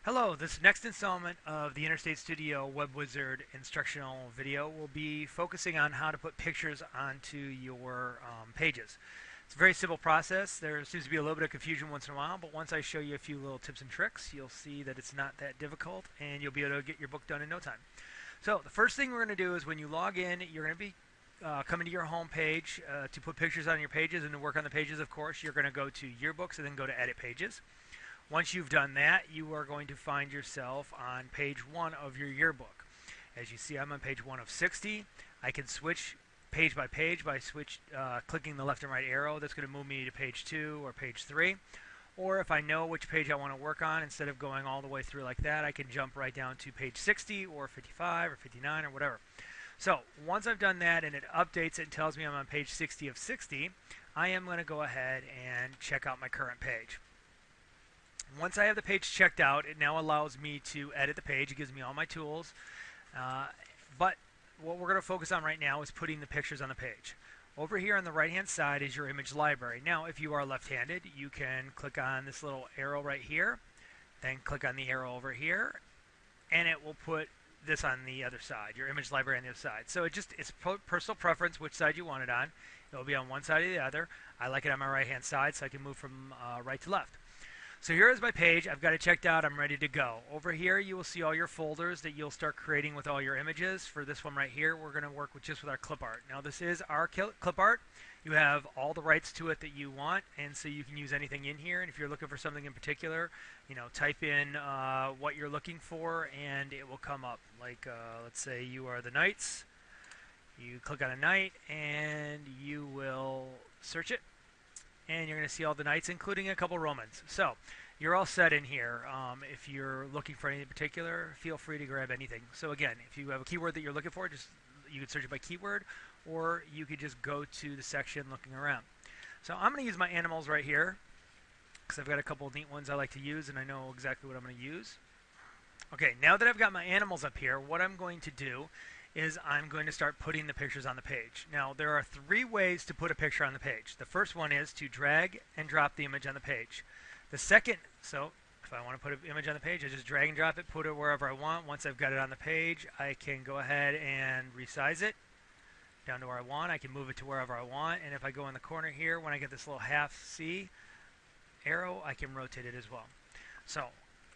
Hello, this next installment of the Interstate Studio WebWizard instructional video will be focusing on how to put pictures onto your pages. It's a very simple process. There seems to be a little bit of confusion once in a while, but once I show you a few little tips and tricks, you'll see that it's not that difficult and you'll be able to get your book done in no time. So the first thing we're going to do is when you log in, you're going to be coming to your home page to put pictures on your pages and to work on the pages, of course. You're going to go to Yearbooks and then go to Edit Pages. Once you've done that, you are going to find yourself on page 1 of your yearbook. As you see, I'm on page 1 of 60. I can switch page by clicking the left and right arrow. That's going to move me to page 2 or page 3. Or if I know which page I want to work on, instead of going all the way through like that, I can jump right down to page 60 or 55 or 59 or whatever. So once I've done that and it updates it and tells me I'm on page 60 of 60, I am going to go ahead and check out my current page. Once I have the page checked out, it now allows me to edit the page. It gives me all my tools. But what we're going to focus on right now is putting the pictures on the page. Over here on the right-hand side is your image library. Now, if you are left-handed, you can click on this little arrow right here, then click on the arrow over here, and it will put this on the other side, your image library on the other side. So it's personal preference which side you want it on. It will be on one side or the other. I like it on my right-hand side, so I can move from right to left. So here is my page. I've got it checked out. I'm ready to go. Over here you will see all your folders that you'll start creating with all your images. For this one right here, we're going to work with just with our clip art. Now this is our clip art. You have all the rights to it that you want, and so you can use anything in here. And if you're looking for something in particular, type in what you're looking for and it will come up. Like let's say you are the Knights. You click on a knight and you will search it. And you're going to see all the knights, including a couple Romans. So you're all set in here. If you're looking for anything in particular, feel free to grab anything. So again, if you have a keyword that you're looking for, you can search it by keyword, or you could just go to the section looking around. So I'm going to use my animals right here because I've got a couple of neat ones I like to use, and I know exactly what I'm going to use. Okay, now that I've got my animals up here, what I'm going to do is I'm going to start putting the pictures on the page. Now, there are 3 ways to put a picture on the page. The first one is to drag and drop the image on the page. The second, so if I want to put an image on the page, I just drag and drop it, put it wherever I want. Once I've got it on the page, I can go ahead and resize it down to where I want. I can move it to wherever I want. And if I go in the corner here, when I get this little half C arrow, I can rotate it as well. So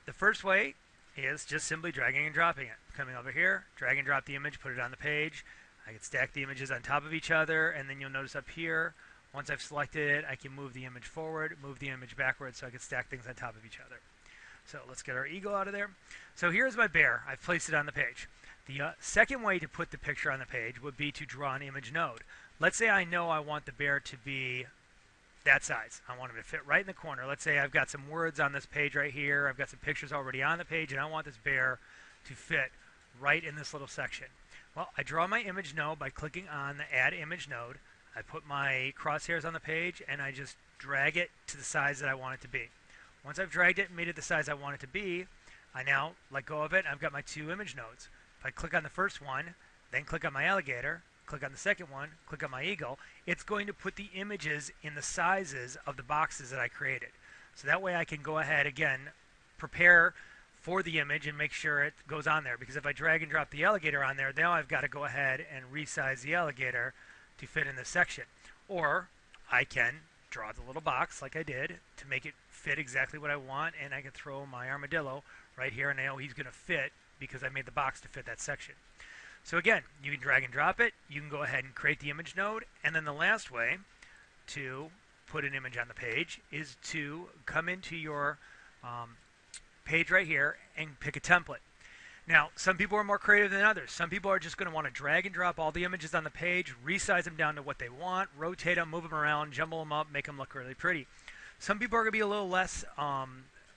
the first way is just simply dragging and dropping it. Coming over here, drag and drop the image, put it on the page. I can stack the images on top of each other, and then you'll notice up here, once I've selected it, I can move the image forward, move the image backwards, so I can stack things on top of each other. So let's get our eagle out of there. So here's my bear. I've placed it on the page. The second way to put the picture on the page would be to draw an image node. Let's say I know I want the bear to be that size. I want them to fit right in the corner. Let's say I've got some words on this page right here. I've got some pictures already on the page, and I want this bear to fit right in this little section. Well, I draw my image node by clicking on the Add Image Node. I put my crosshairs on the page, and I just drag it to the size that I want it to be. Once I've dragged it and made it the size I want it to be, I now let go of it. I've got my 2 image nodes. If I click on the first one, then click on my alligator, click on the second one, click on my eagle, it's going to put the images in the sizes of the boxes that I created. So that way I can go ahead, again, prepare for the image and make sure it goes on there. Because if I drag and drop the alligator on there, now I've got to go ahead and resize the alligator to fit in this section. Or I can draw the little box like I did to make it fit exactly what I want, and I can throw my armadillo right here, and I know he's going to fit because I made the box to fit that section. So again, you can drag and drop it. You can go ahead and create the image node. And then the last way to put an image on the page is to come into your page right here and pick a template. Now, some people are more creative than others. Some people are just going to want to drag and drop all the images on the page, resize them down to what they want, rotate them, move them around, jumble them up, make them look really pretty. Some people are going to be a little less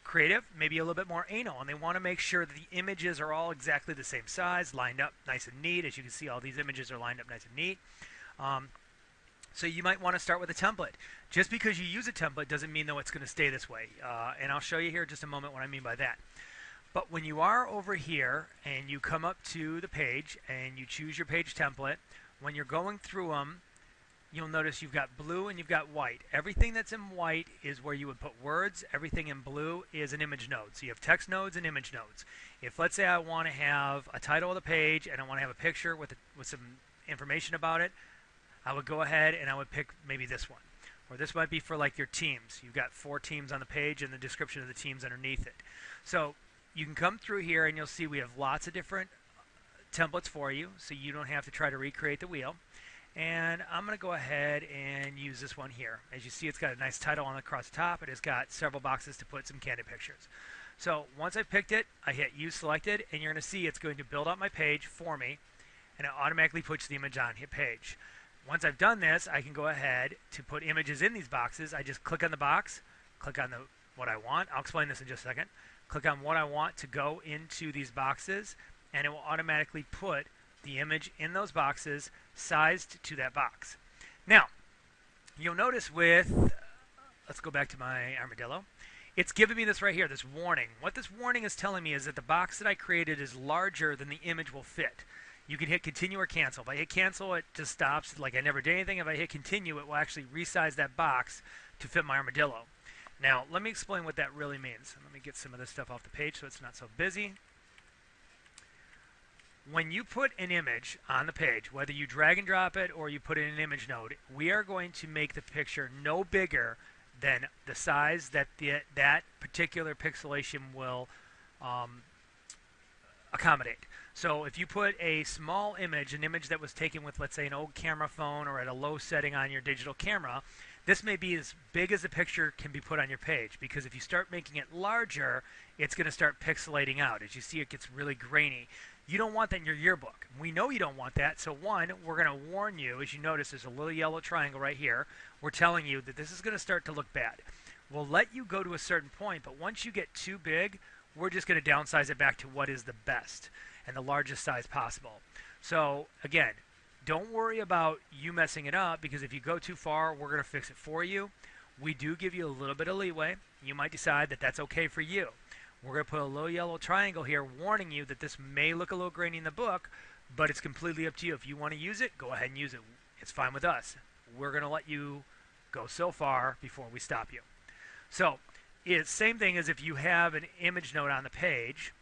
creative, maybe a little bit more anal, and they want to make sure that the images are all exactly the same size, lined up nice and neat. As you can see, all these images are lined up nice and neat. So you might want to start with a template. Just because you use a template doesn't mean, though, it's going to stay this way. And I'll show you here in just a moment what I mean by that. But when you are over here and you come up to the page and you choose your page template, when you're going through them, you'll notice you've got blue and you've got white. Everything that's in white is where you would put words. Everything in blue is an image node. So you have text nodes and image nodes. If, let's say, I want to have a title of the page and I want to have a picture with some information about it, I would go ahead and I would pick maybe this one. Or this might be for like your teams. You've got 4 teams on the page and the description of the teams underneath it. So you can come through here and you'll see we have lots of different templates for you, so you don't have to try to recreate the wheel. And I'm going to go ahead and use this one here. As you see, it's got a nice title on across the top. It has got several boxes to put some candid pictures. So once I've picked it, I hit Use Selected, and you're going to see it's going to build out my page for me, and it automatically puts the image on hit page. Once I've done this, I can go ahead to put images in these boxes. I just click on the box, click on what I want. I'll explain this in just a second. Click on what I want to go into these boxes, and it will automatically put the image in those boxes sized to that box. Now, you'll notice with, let's go back to my armadillo, it's giving me this right here, this warning. What this warning is telling me is that the box that I created is larger than the image will fit. You can hit continue or cancel. If I hit cancel, it just stops, like I never did anything. If I hit continue, it will actually resize that box to fit my armadillo. Now, let me explain what that really means. Let me get some of this stuff off the page so it's not so busy. When you put an image on the page, whether you drag and drop it or you put it in an image node, we are going to make the picture no bigger than the size that that particular pixelation will accommodate. So if you put a small image, an image that was taken with, let's say, an old camera phone or at a low setting on your digital camera, this may be as big as the picture can be put on your page, because if you start making it larger, it's going to start pixelating out. As you see, it gets really grainy. You don't want that in your yearbook. We know you don't want that, so one, we're going to warn you. As you notice, there's a little yellow triangle right here. We're telling you that this is going to start to look bad. We'll let you go to a certain point, but once you get too big, we're just going to downsize it back to what is the best and the largest size possible. So again, don't worry about you messing it up, because if you go too far, we're going to fix it for you. We do give you a little bit of leeway. You might decide that that's okay for you. We're going to put a little yellow triangle here warning you that this may look a little grainy in the book, but it's completely up to you. If you want to use it, go ahead and use it. It's fine with us. We're going to let you go so far before we stop you. So it's the same thing as if you have an image node on the page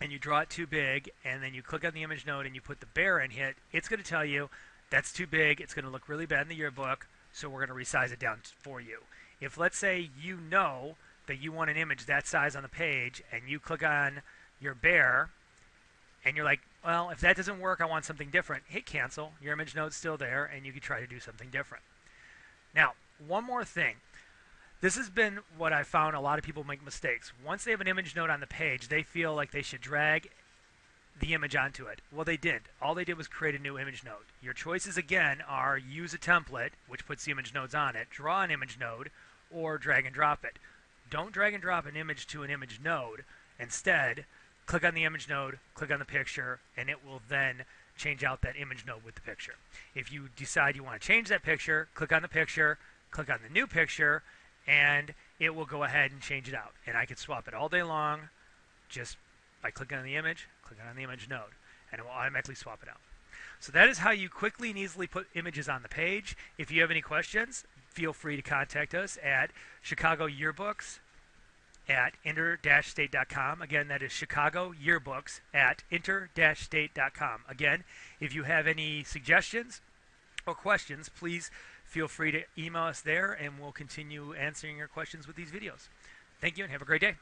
and you draw it too big, and then you click on the image node and you put the bear in it, it's going to tell you that's too big, it's going to look really bad in the yearbook, so we're going to resize it down for you. If, let's say, you know that you want an image that size on the page and you click on your bear and you're like, well, if that doesn't work, I want something different, hit cancel. Your image node's still there and you can try to do something different. Now, one more thing. This has been what I found a lot of people make mistakes. Once they have an image node on the page, they feel like they should drag the image onto it. Well, they didn't. All they did was create a new image node. Your choices, again, are use a template, which puts the image nodes on it, draw an image node, or drag and drop it. Don't drag and drop an image to an image node. Instead, click on the image node, click on the picture, and it will then change out that image node with the picture. If you decide you want to change that picture, click on the picture, click on the new picture, and it will go ahead and change it out. And I can swap it all day long just by clicking on the image, clicking on the image node, and it will automatically swap it out. So that is how you quickly and easily put images on the page. If you have any questions, feel free to contact us at Chicago Yearbooks at inter-state.com. Again, that is Chicago Yearbooks at inter-state.com. Again, if you have any suggestions or questions, please feel free to email us there, and we'll continue answering your questions with these videos. Thank you, and have a great day.